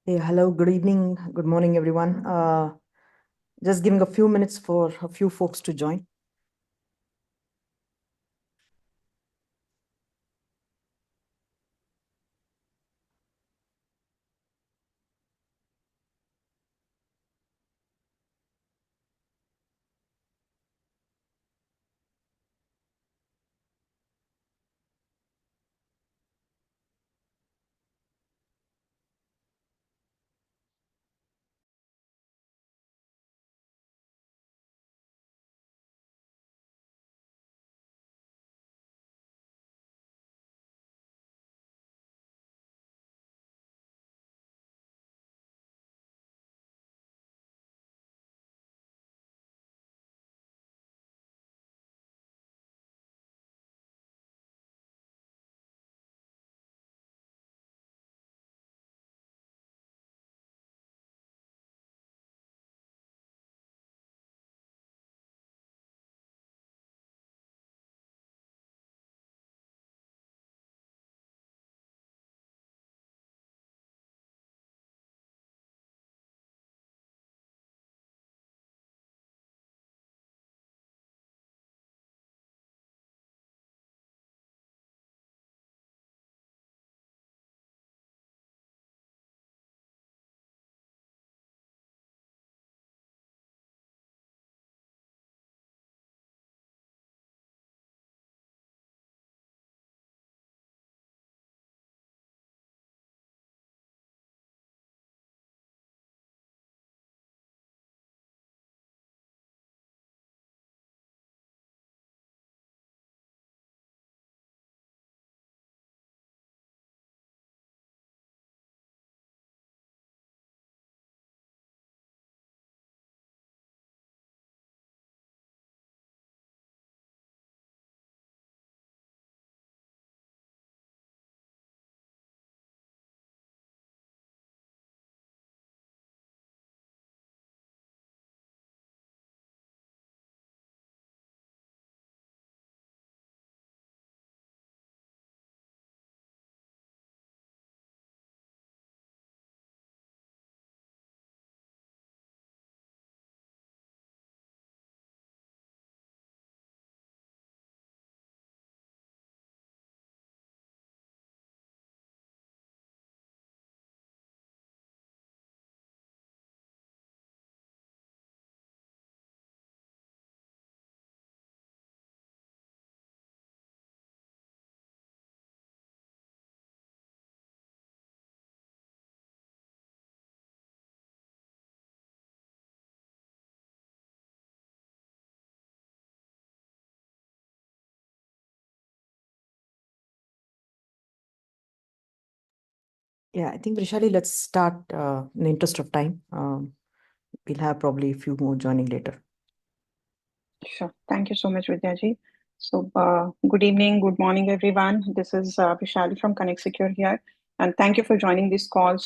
Hey, hello, good evening, good morning, everyone. Just giving a few minutes for a few folks to join. Yeah, I think, Vrishali, let's start in the interest of time. We'll have probably a few more joining later. Sure. Thank you so much, Vidyaji. Good evening, good morning, everyone. This is Vishali from Connect Secure here, and thank you for joining this call.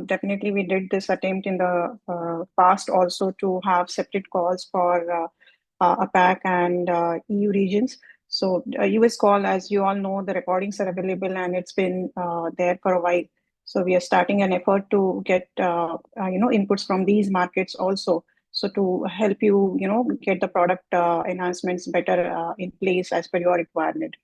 Definitely, we did this attempt in the past also to have separate calls for APAC and EU regions. US call, as you all know, the recordings are available and it's been there for a while. So, we are starting an effort to get inputs from these markets also, so to help you get the product enhancements better in place as per your requirement.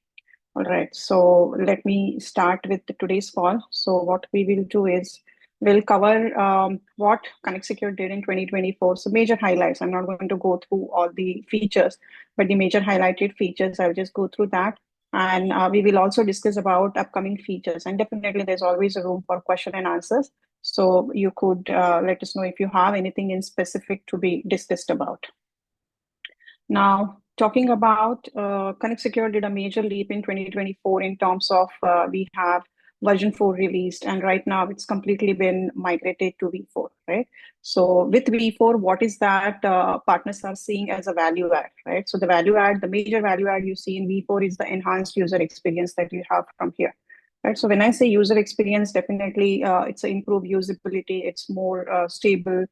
All right, so let me start with today's call. So what we will do is we'll cover what Connect Secure did in 2024. So major highlights. I'm not going to go through all the features, but the major highlighted features, I'll just go through that. And we will also discuss about upcoming features. And definitely there's always a room for question and answers. So you could let us know if you have anything in specific to be discussed about. Now, talking about Connect Secure did a major leap in 2024 in terms of we have version 4 released, and right now it's completely been migrated to V4, right? So with V4, what is that partners are seeing as a value add, right? So the value add, the major value add you see in V4 is the enhanced user experience that you have from here. Right. So when I say user experience, definitely it's an improved usability. It's more stable,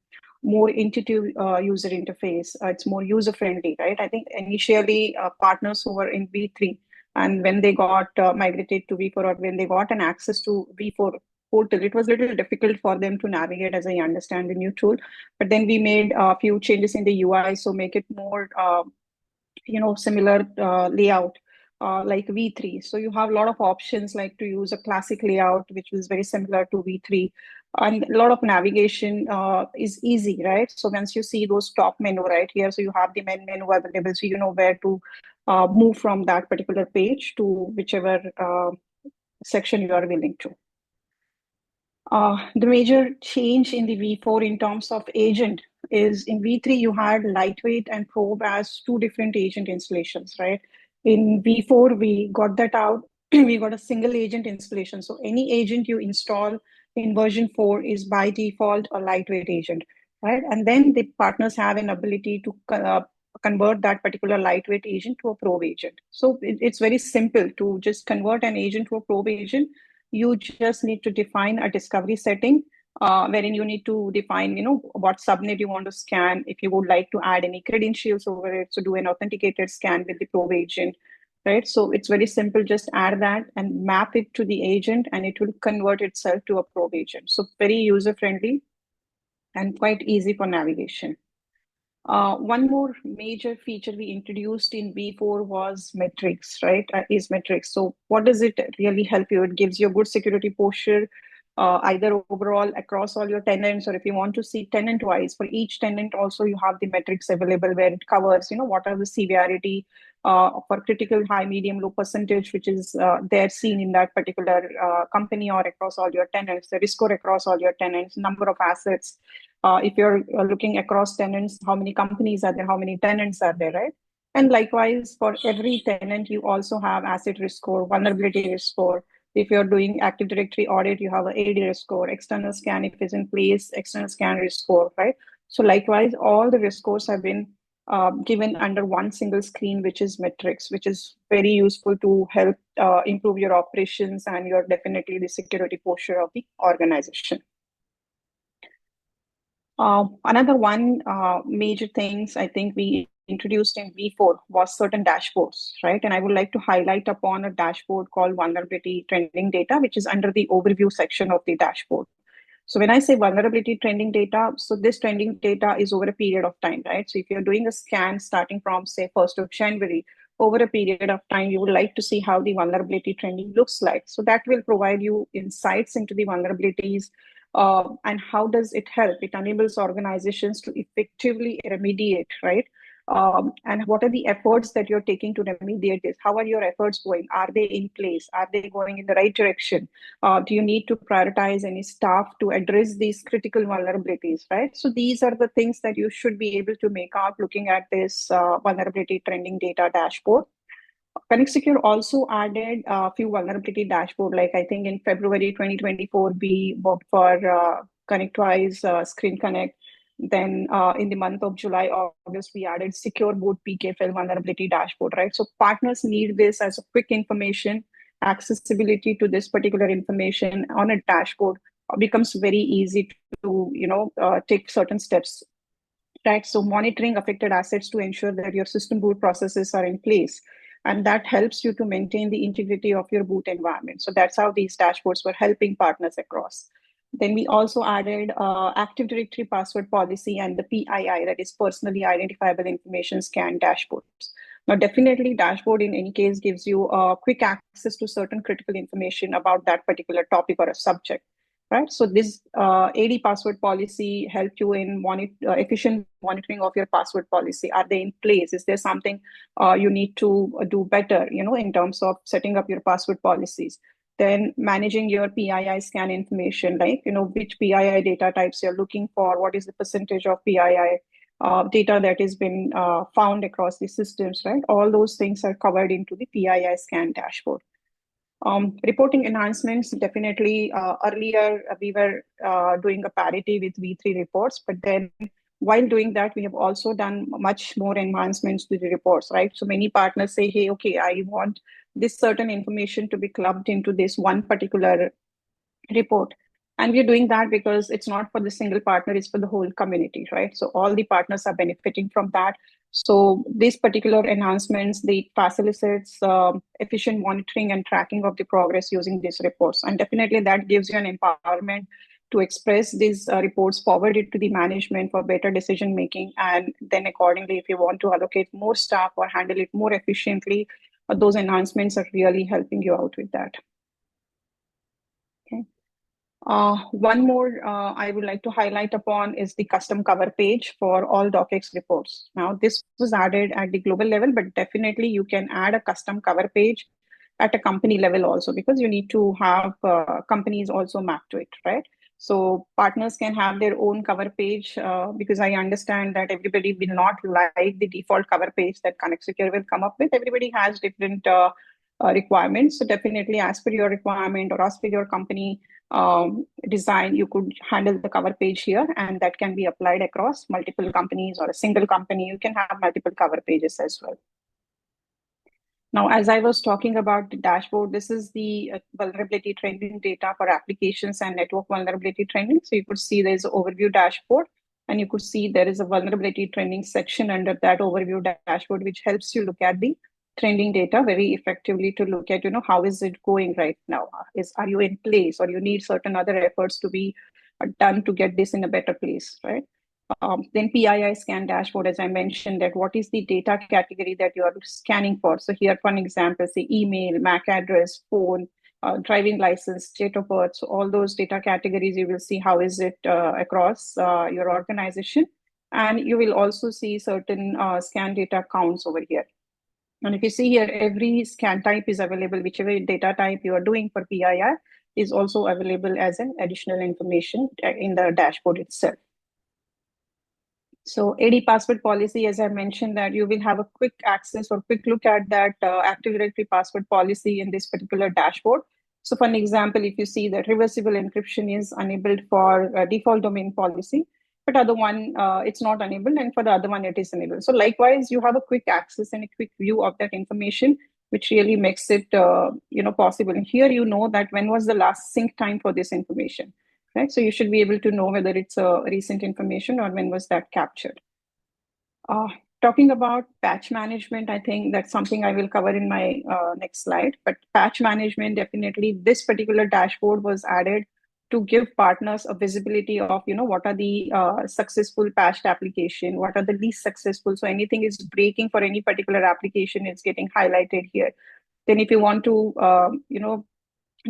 more intuitive user interface. It's more user friendly, right? I think initially partners who were in V3 and when they got migrated to V4 or when they got an access to V4 portal, it was a little difficult for them to navigate, as I understand the new tool. But then we made a few changes in the UI, so make it more similar layout like V3. So you have a lot of options like to use a classic layout, which is very similar to V3. And a lot of navigation is easy, right? So once you see those top menu right here, so you have the main menu available, so you know where to move from that particular page to whichever section you are willing to. The major change in the V4 in terms of agent is in V3, you had lightweight and probe as two different agent installations, right? In V4, we got that out. We got a single agent installation. So any agent you install in version 4 is by default a lightweight agent, right? And then the partners have an ability to convert that particular lightweight agent to a probe agent. So it's very simple to just convert an agent to a probe agent. You just need to define a discovery setting wherein you need to define, what subnet you want to scan. If you would like to add any credentials over it, so do an authenticated scan with the probe agent, right? So it's very simple. Just add that and map it to the agent, and it will convert itself to a probe agent. So very user friendly and quite easy for navigation. One more major feature we introduced in V4 was metrics, right? Is metrics. So what does it really help you? It gives you a good security posture, either overall across all your tenants, or if you want to see tenant wise, for each tenant also you have the metrics available where it covers, what are the severity for critical, high, medium, low percentage, which is there seen in that particular company or across all your tenants, the risk score across all your tenants, number of assets. If you're looking across tenants, how many companies are there, how many tenants are there, right? And likewise, for every tenant, you also have asset risk score, vulnerability risk score. If you're doing Active Directory audit, you have an AD risk score, external scan, if it's in place, external scan risk score, right? So likewise, all the risk scores have been given under one single screen, which is metrics, which is very useful to help improve your operations and your definitely the security posture of the organization. Another one major things I think we introduced in V4 was certain dashboards, right? And I would like to highlight upon a dashboard called vulnerability trending data, which is under the overview section of the dashboard. So when I say vulnerability trending data, so this trending data is over a period of time, right? So if you're doing a scan starting from say 1st of January, over a period of time, you would like to see how the vulnerability trending looks like. So that will provide you insights into the vulnerabilities and how does it help? It enables organizations to effectively remediate, right? And what are the efforts that you're taking to remediate this? How are your efforts going? Are they in place? Are they going in the right direction? Do you need to prioritize any staff to address these critical vulnerabilities, right? So these are the things that you should be able to make out looking at this vulnerability trending data dashboard. Connect Secure also added a few vulnerability dashboard, like I think in February 2024, we worked for ConnectWise, Screen Connect. Then in the month of July, August, we added Secure Boot PKFL vulnerability dashboard, right? So partners need this as a quick information. Accessibility to this particular information on a dashboard becomes very easy to, take certain steps, right? So monitoring affected assets to ensure that your system boot processes are in place. And that helps you to maintain the integrity of your boot environment. So that's how these dashboards were helping partners across. Then we also added Active Directory password policy and the PII, that is personally identifiable information scan dashboards. Now, definitely dashboard in any case gives you quick access to certain critical information about that particular topic or a subject, right? So this AD password policy help you in efficient monitoring of your password policy. Are they in place? Is there something you need to do better, in terms of setting up your password policies? Then managing your PII scan information, like, which PII data types you're looking for, what is the percentage of PII data that has been found across the systems, right? All those things are covered into the PII scan dashboard. Reporting enhancements, definitely earlier we were doing a parity with V3 reports, but then while doing that, we have also done much more enhancements to the reports, right? So many partners say, hey, okay, I want this certain information to be clubbed into this one particular report. And we're doing that because it's not for the single partner, it's for the whole community, right? So all the partners are benefiting from that. So these particular enhancements, they facilitates efficient monitoring and tracking of the progress using these reports. And definitely that gives you an empowerment to express these reports, forward it to the management for better decision making. And then accordingly, if you want to allocate more staff or handle it more efficiently, those enhancements are really helping you out with that. Okay. One more I would like to highlight upon is the custom cover page for all DocX reports. Now, this was added at the global level, but definitely you can add a custom cover page at a company level also, because you need to have companies also mapped to it, right? So partners can have their own cover page because I understand that everybody will not like the default cover page that Connect Secure will come up with. Everybody has different requirements. So definitely as per your requirement or as per your company design, you could handle the cover page here, and that can be applied across multiple companies or a single company. You can have multiple cover pages as well. Now, as I was talking about the dashboard, this is the vulnerability trending data for applications and network vulnerability trending. So you could see there's an overview dashboard, and you could see there is a vulnerability trending section under that overview dashboard, which helps you look at the trending data very effectively to look at, how is it going right now? Are you in place, or you need certain other efforts to be done to get this in a better place, right? Then PII scan dashboard, as I mentioned, that what is the data category that you are scanning for. So here, for an example, say email, MAC address, phone, driving license, date of birth. So all those data categories, you will see how is it across your organization. And you will also see certain scan data counts over here. And if you see here, every scan type is available, whichever data type you are doing for PII is also available as an additional information in the dashboard itself. So AD password policy, as I mentioned, that you will have a quick access or quick look at that Active Directory password policy in this particular dashboard. So for an example, if you see that reversible encryption is enabled for default domain policy, but other one, it's not enabled, and for the other one, it is enabled. So likewise, you have a quick access and a quick view of that information, which really makes it possible. And here you know that when was the last sync time for this information. Right? So you should be able to know whether it's a recent information or when was that captured. Uh, Talking about patch management, I think that's something I will cover in my next slide. But patch management, definitely, this particular dashboard was added to give partners a visibility of, what are the successful patched application, what are the least successful. So anything is breaking for any particular application, it's getting highlighted here. Then if you want to,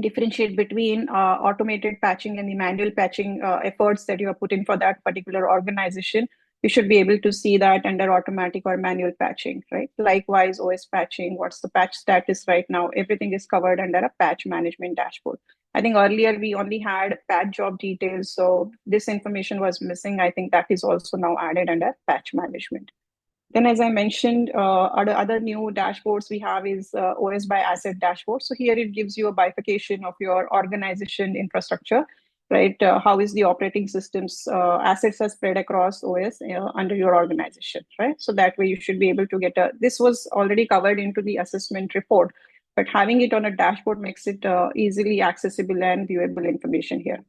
differentiate between automated patching and the manual patching efforts that you have put in for that particular organization, you should be able to see that under automatic or manual patching, right? Likewise, OS patching, what's the patch status right now? Everything is covered under a patch management dashboard. I think earlier we only had patch job details, so this information was missing. I think that is also now added under patch management. Then, as I mentioned, other new dashboards we have is OS by asset dashboard. So here it gives you a bifurcation of your organization infrastructure, right? How is the operating systems assets are spread across OS under your organization, right? So that way you should be able to get this was already covered into the assessment report, but having it on a dashboard makes it easily accessible and viewable information here.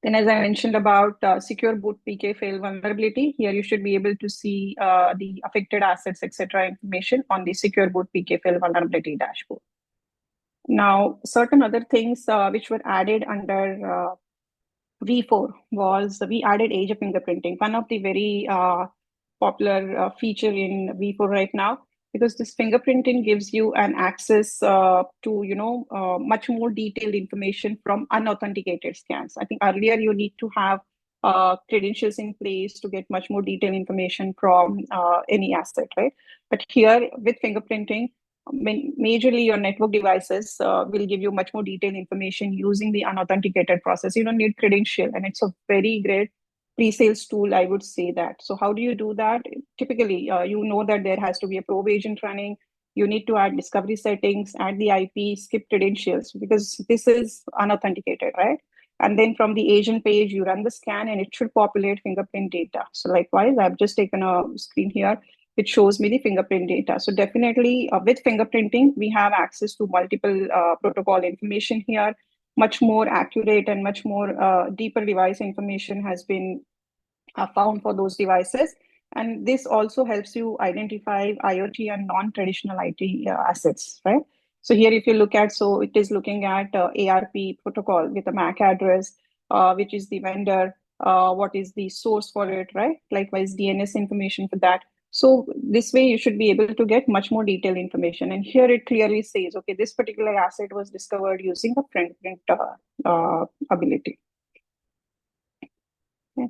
Then, as I mentioned about secure boot PK fail vulnerability, here you should be able to see the affected assets, etc., information on the secure boot PK fail vulnerability dashboard. Now, certain other things which were added under V4 was we added age of fingerprinting, one of the very popular feature in V4 right now, because this fingerprinting gives you an access to much more detailed information from unauthenticated scans. I think earlier you need to have credentials in place to get much more detailed information from any asset, right? But here with fingerprinting, majorly your network devices will give you much more detailed information using the unauthenticated process. You don't need credential, and it's a very great pre-sales tool, I would say that. So how do you do that? Typically, you know that there has to be a probe agent running. You need to add discovery settings, add the IP, skip credentials, because this is unauthenticated, right? And then from the agent page, you run the scan and it should populate fingerprint data. So likewise, I've just taken a screen here which shows me the fingerprint data. So definitely with fingerprinting, we have access to multiple protocol information here. Much more accurate and much more deeper device information has been found for those devices. And this also helps you identify IoT and non-traditional IT assets, right? So here, if you look at, so it is looking at ARP protocol with a MAC address, which is the vendor, what is the source for it, right? Likewise, DNS information for that. So this way, you should be able to get much more detailed information. And here it clearly says, okay, this particular asset was discovered using a fingerprint ability. Okay.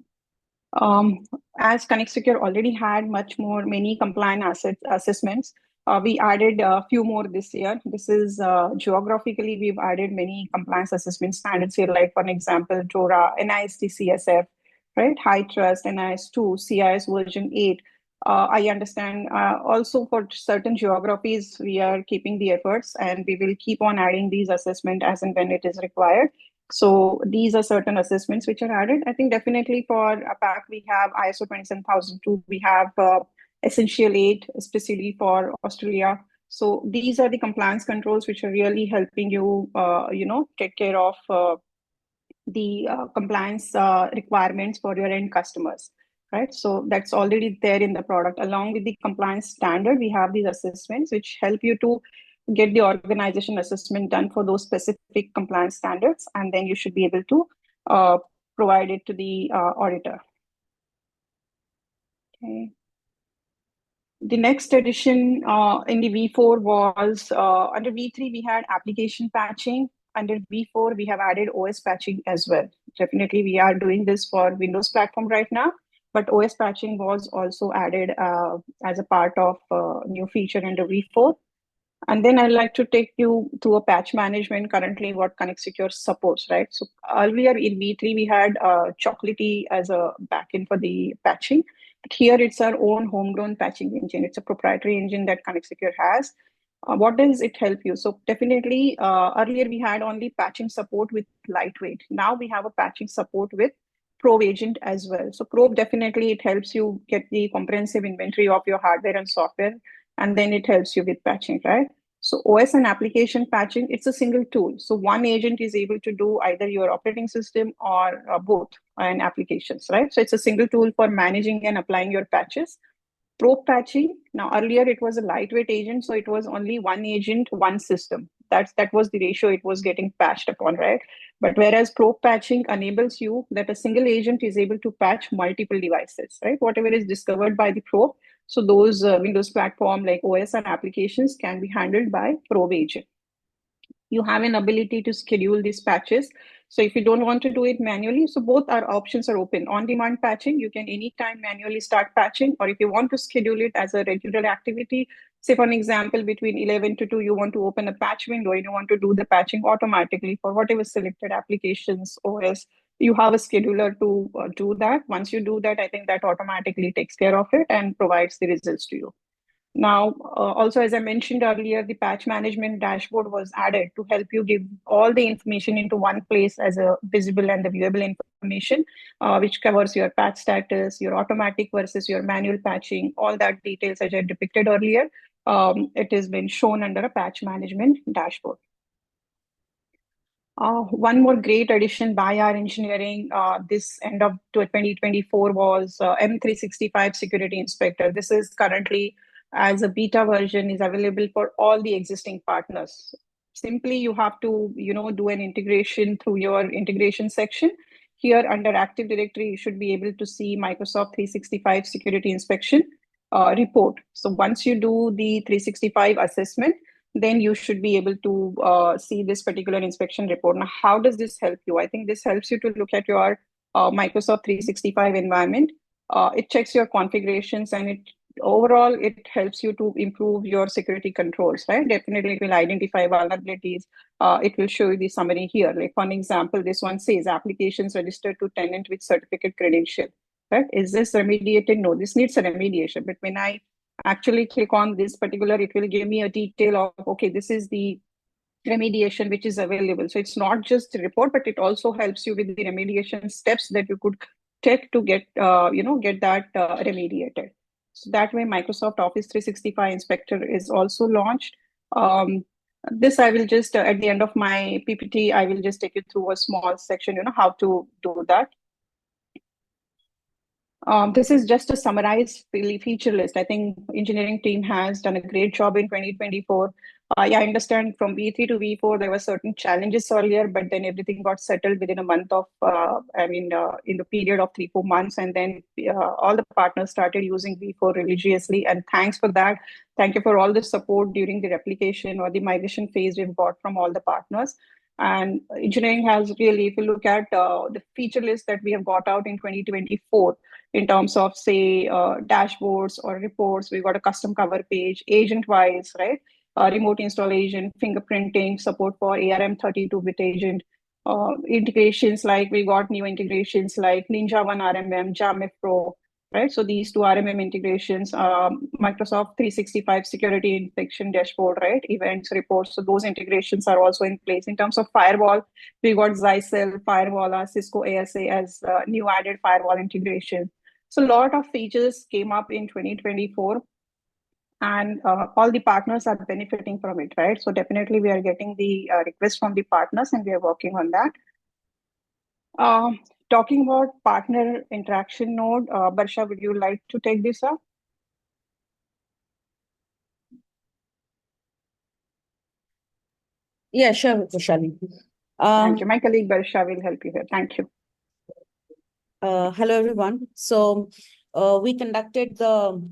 Um, as Connect Secure already had many compliant assessments, we added a few more this year. This is geographically, we've added many compliance assessment standards here, like for example, DORA, NIST CSF, right? High Trust, NIS2, CIS version 8. I understand also for certain geographies, we are keeping the efforts and we will keep on adding these assessment as and when it is required. So these are certain assessments which are added. I think definitely for APAC, we have ISO 27002, we have Essential 8, especially for Australia. So these are the compliance controls which are really helping you, take care of the compliance requirements for your end customers, right? So that's already there in the product. Along with the compliance standard, we have these assessments which help you to get the organization assessment done for those specific compliance standards, and then you should be able to uh, provide it to the auditor. Okay. The next addition in the V4 was under V3, we had application patching. Under V4, we have added OS patching as well. Definitely, we are doing this for Windows platform right now, but OS patching was also added as a part of new feature under V4. And then I'd like to take you through a patch management currently what Connect Secure supports, right? So earlier in V3, we had Chocolatey as a backend for the patching. But here it's our own homegrown patching engine. It's a proprietary engine that Connect Secure has. What does it help you? So definitely earlier we had only patching support with lightweight. Now we have a patching support with Probe agent as well. So Probe definitely it helps you get the comprehensive inventory of your hardware and software, and then it helps you with patching, right? So OS and application patching, it's a single tool. So one agent is able to do either your operating system or both and applications, right? So it's a single tool for managing and applying your patches. Probe patching, now earlier it was a lightweight agent, so it was only one agent, one system. That was the ratio it was getting patched upon, right? But whereas probe patching enables you that a single agent is able to patch multiple devices, right? Whatever is discovered by the probe, so those Windows platform like OS and applications can be handled by probe agent. You have an ability to schedule these patches. So if you don't want to do it manually, so both our options are open. On-demand patching, you can anytime manually start patching, or if you want to schedule it as a regular activity, say for an example, between 11 to 2, you want to open a patch window and you want to do the patching automatically for whatever selected applications, OS, you have a scheduler to do that. Once you do that, I think that automatically takes care of it and provides the results to you. Now, also, as I mentioned earlier, the patch management dashboard was added to help you give all the information into one place as a visible and the viewable information, which covers your patch status, your automatic versus your manual patching, all that details as I depicted earlier. It has been shown under a patch management dashboard. One more great addition by our engineering this end of 2024 was M365 Security Inspector. This is currently as a beta version is available for all the existing partners. Simply, you have to do an integration through your integration section. Here under Active Directory, you should be able to see Microsoft 365 Security Inspection report. So once you do the 365 assessment, then you should be able to see this particular inspection report. Now, how does this help you? I think this helps you to look at your Microsoft 365 environment. It checks your configurations and overall it helps you to improve your security controls, right? Definitely it will identify vulnerabilities. It will show you the summary here. Like for an example, this one says applications registered to tenant with certificate credential, right? Is this remediated? No, this needs a remediation. But when I actually click on this particular, it will give me a detail of, okay, this is the remediation which is available. So it's not just a report, but it also helps you with the remediation steps that you could take to get, get that remediated. So that way, Microsoft Office 365 Inspector is also launched. This I will just, at the end of my PPT, I will just take you through a small section, how to do that. This is just a summarized feature list. I think engineering team has done a great job in 2024. Yeah, I understand from V3 to V4, there were certain challenges earlier, but then everything got settled within a month of, in the period of 3, 4 months. And then all the partners started using V4 religiously. And thanks for that. Thank you for all the support during the replication or the migration phase we've got from all the partners. And engineering has really, if you look at the feature list that we have got out in 2024, in terms of, say, dashboards or reports. We've got a custom cover page, agent-wise, right? Remote installation, fingerprinting, support for ARM 32-bit agent, integrations like we got new integrations like Ninja One RMM, Jamf Pro, right? So these two RMM integrations, Microsoft 365 security infection dashboard, right? Events, reports. So those integrations are also in place. In terms of firewall, we got Zycel, Firewall, Cisco ASA as new added firewall integration. So a lot of features came up in 2024 and all the partners are benefiting from it, right? So definitely we are getting the request from the partners and we are working on that. Talking about partner interaction node, Barsha, would you like to take this up? Yeah, sure, Vishali. Thank you. My colleague Barsha will help you here. Thank you. Hello, everyone. So we conducted the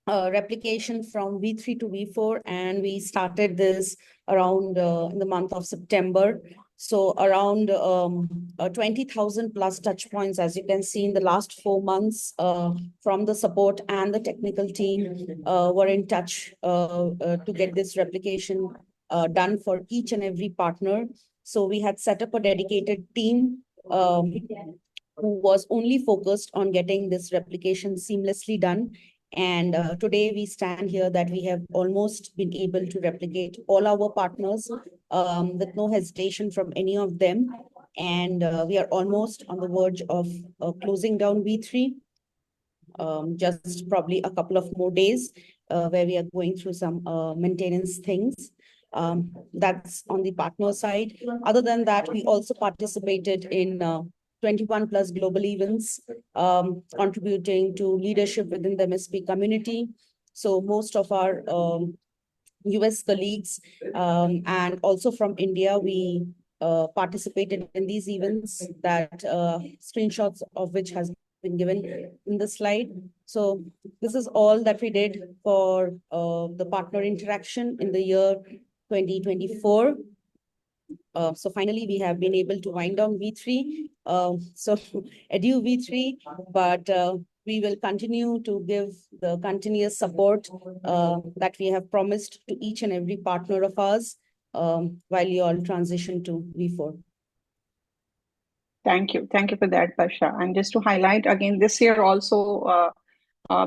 replication from V3 to V4, and we started this around in the month of September. So around 20,000 plus touch points, as you can see in the last 4 months, from the support and the technical team were in touch to get this replication done for each and every partner. So we had set up a dedicated team who was only focused on getting this replication seamlessly done. And today we stand here that we have almost been able to replicate all our partners with no hesitation from any of them. And we are almost on the verge of closing down V3. Just probably a couple of more days where we are going through some maintenance things. That's on the partner side. Other than that, we also participated in 21 plus global events, contributing to leadership within the MSP community. So most of our US colleagues and also from India, we participated in these events that screenshots of which has been given in the slide. So this is all that we did for the partner interaction in the year 2024. So finally, we have been able to wind down V3. So adieu V3, but we will continue to give the continuous support that we have promised to each and every partner of ours while you all transition to V4. Thank you. Thank you for that, Barsha. And just to highlight again, this year also,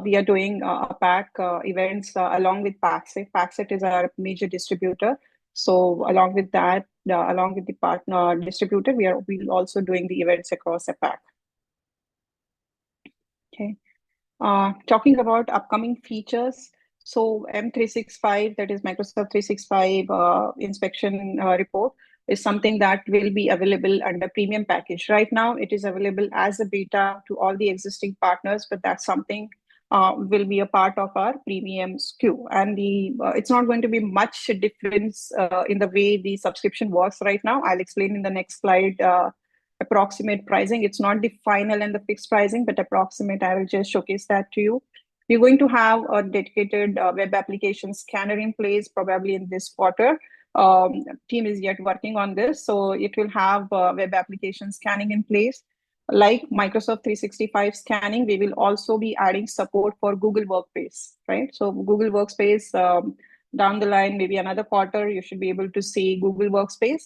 we are doing APAC events along with PACSET. PACSET is our major distributor. So along with that, along with the partner distributor, we'll also doing the events across APAC. Okay. Talking about upcoming features. So M365, that is Microsoft 365 inspection report, is something that will be available under premium package. Right now, it is available as a beta to all the existing partners, but that's something will be a part of our premium SKU. And it's not going to be much difference in the way the subscription works right now. I'll explain in the next slide approximate pricing. It's not the final and the fixed pricing, but approximate. I will just showcase that to you. We're going to have a dedicated web application scanner in place probably in this quarter. Team is yet working on this. So it will have web application scanning in place. Like Microsoft 365 scanning, we will also be adding support for Google Workspace, right? So Google Workspace, down the line, maybe another quarter, you should be able to see Google Workspace.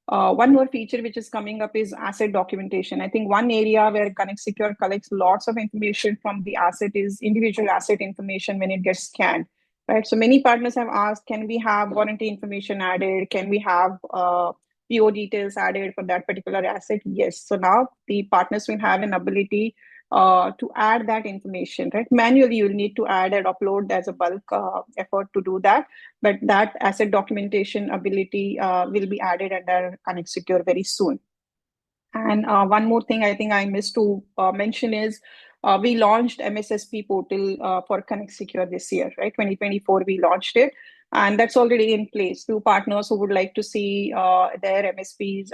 One more feature which is coming up is asset documentation. I think one area where Connect Secure collects lots of information from the asset is individual asset information when it gets scanned, right? So many partners have asked, can we have warranty information added? Can we have PO details added for that particular asset? Yes. So now the partners will have an ability to add that information, right? Manually, you'll need to add and upload as a bulk effort to do that. But that asset documentation ability will be added under Connect Secure very soon. And one more thing I think I missed to mention is we launched MSSP portal for Connect Secure this year, right? 2024, we launched it. And that's already in place. Few partners who would like to see their MSPs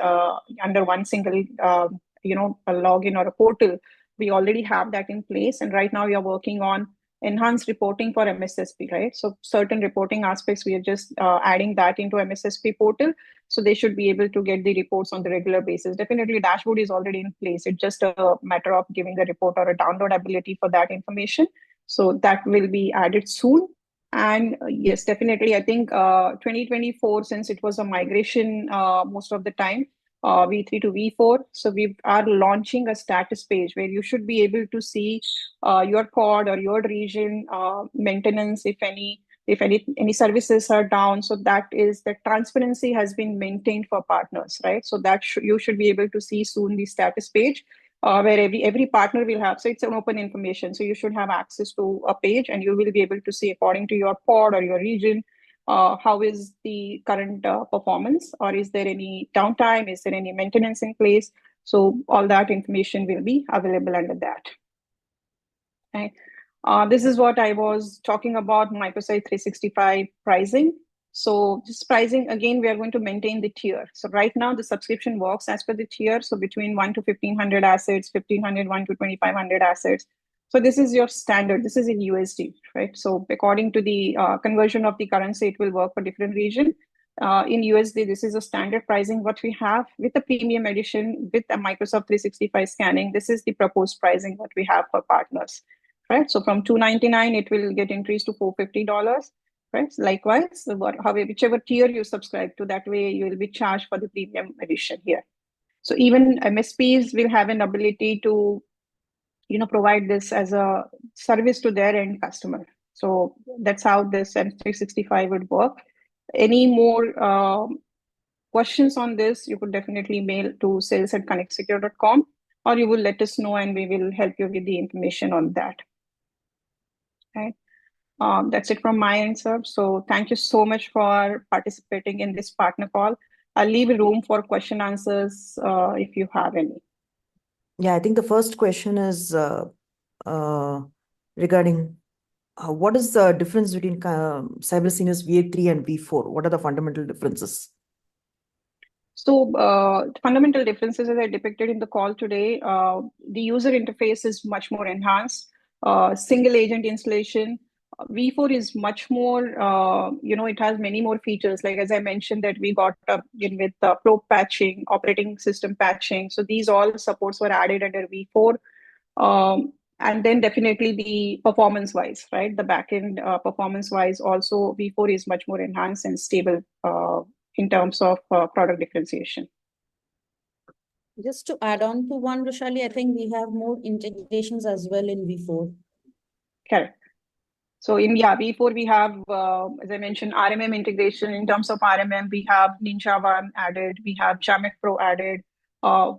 under one single, a login or a portal, we already have that in place. And right now we are working on enhanced reporting for MSSP, right? So certain reporting aspects, we are just adding that into MSSP portal. So they should be able to get the reports on the regular basis. Definitely dashboard is already in place. It's just a matter of giving a report or a download ability for that information. So that will be added soon. And yes, definitely, I think 2024, since it was a migration most of the time, V3 to V4. So we are launching a status page where you should be able to see your pod or your region maintenance, if any services are down. So that is the transparency has been maintained for partners, right? So that you should be able to see soon the status page where every partner will have. So it's an open information. So you should have access to a page and you will be able to see according to your pod or your region, how is the current performance, or is there any downtime? Is there any maintenance in place? So all that information will be available under that. Okay. This is what I was talking about, microsite 365 pricing. So this pricing, again, we are going to maintain the tier. So right now the subscription works as per the tier. So between 1 to 1500 assets, 1500, 1 to 2500 assets. So this is your standard. This is in USD, right? So according to the conversion of the currency, it will work for different region. In USD, this is a standard pricing what we have with the premium edition with the Microsoft 365 scanning. This is the proposed pricing what we have for partners, right? So from $299, it will get increased to $450, right? Likewise, whichever tier you subscribe to, that way you will be charged for the premium edition here. So even MSPs will have an ability to provide this as a service to their end customer. So that's how this M365 would work. Any more questions on this, you could definitely mail to sales@connectsecure.com, or you will let us know and we will help you with the information on that. Okay. That's it from my end, sir. So thank you so much for participating in this partner call. I'll leave room for question answers if you have any. Yeah, I think the first question is regarding what is the difference between CyberSenior's V3 and V4? What are the fundamental differences? So fundamental differences as I depicted in the call today, the user interface is much more enhanced, single agent installation. V4 is much more, it has many more features. Like as I mentioned that we got in with probe patching, operating system patching. So these all supports were added under V4. And then definitely the performance wise, right? The backend performance wise also V4 is much more enhanced and stable in terms of product differentiation. Just to add on to one, Roshali, I think we have more integrations as well in V4. Correct. So in V4 we have, as I mentioned, RMM integration. In terms of RMM, we have Ninja One added, we have Jamek Pro added,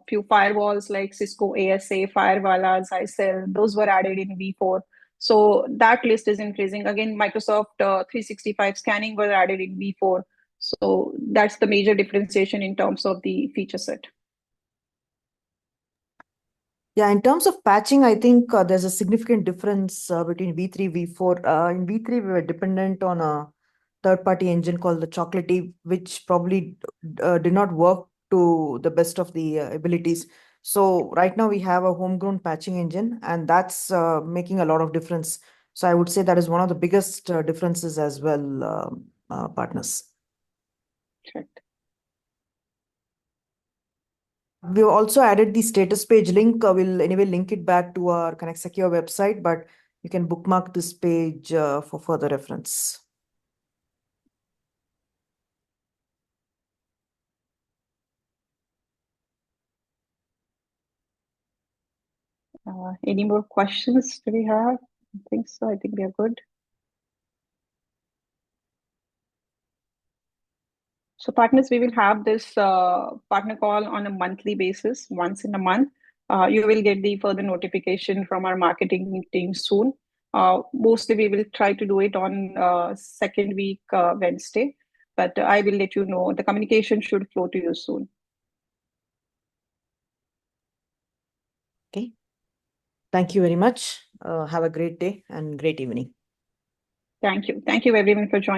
few firewalls like Cisco ASA, Firewalla, Zycel, those were added in V4. So that list is increasing. Again, Microsoft 365 scanning was added in V4. So that's the major differentiation in terms of the feature set. Yeah, in terms of patching, I think there's a significant difference between V3, V4. In V3, we were dependent on a third-party engine called the Chocolatey, which probably did not work to the best of the abilities. So right now we have a homegrown patching engine, and that's making a lot of difference. So I would say that is one of the biggest differences as well, partners. Correct. We've also added the status page link. We'll anyway link it back to our Connect Secure website, but you can bookmark this page for further reference. Any more questions do we have? I think so. I think we are good. So partners, we will have this partner call on a monthly basis, once in a month. You will get the further notification from our marketing team soon. Mostly we will try to do it on second week Wednesday, but I will let you know. The communication should flow to you soon. Okay. Thank you very much. Have a great day and great evening. Thank you. Thank you everyone for joining.